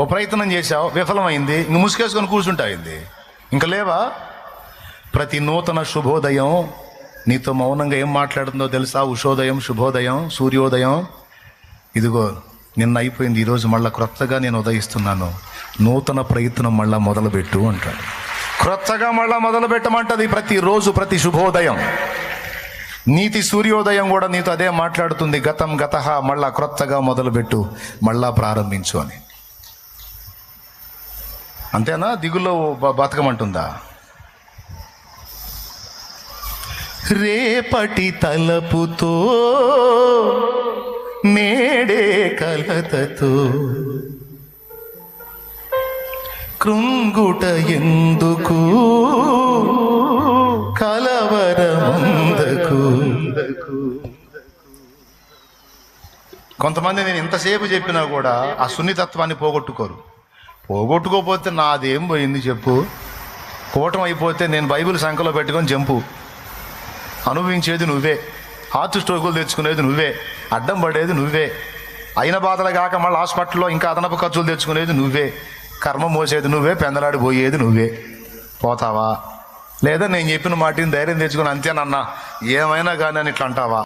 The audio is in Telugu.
ఓ ప్రయత్నం చేశావు, విఫలమైంది, ఇంక ముసుకేసుకొని కూర్చుంటాయింది. ఇంకా లేవా? ప్రతి నూతన శుభోదయం నీతో మౌనంగా ఏం మాట్లాడుతుందో తెలుసా? ఉషోదయం, శుభోదయం, సూర్యోదయం. ఇదిగో నిన్న అయిపోయింది, ఈరోజు మళ్ళీ క్రొత్తగా నేను ఉదయిస్తున్నాను, నూతన ప్రయత్నం మళ్ళా మొదలుపెట్టు అంటాడు. క్రొత్తగా మళ్ళా మొదలు పెట్టమంటది ప్రతిరోజు, ప్రతి శుభోదయం. నీతి సూర్యోదయం కూడా నీతో అదే మాట్లాడుతుంది, గతం గతః, మళ్ళా క్రొత్తగా మొదలుపెట్టు, మళ్ళా ప్రారంభించు అని. అంతేనా? దిగుల్లో బతకమంటుందా? రేపటి తలపుతో నేడే కలతతో కృంగుట ఎందుకు కలవరముందకు. కొంతమంది నేను ఇంతసేపు చెప్పినా కూడా ఆ సున్నితత్వాన్ని పోగొట్టుకోపోతే నాదేం పోయింది చెప్పు? కూటం అయిపోతే నేను బైబిల్ సంఖలో పెట్టుకొని జంపు. అనుభవించేది నువ్వే, హార్ట్ స్ట్రోకులు తెచ్చుకునేది నువ్వే, అడ్డం పడేది నువ్వే, అయిన బాధలు కాక మళ్ళీ హాస్పిటల్లో ఇంకా అదనపు ఖర్చులు తెచ్చుకునేది నువ్వే, కర్మ మోసేది నువ్వే, పెందలాడిపోయేది నువ్వే. పోతావా? లేదా నేను చెప్పిన మాటిని ధైర్యం తెచ్చుకుని అంతేనన్నా ఏమైనా కానీ అని ఇట్లా అంటావా?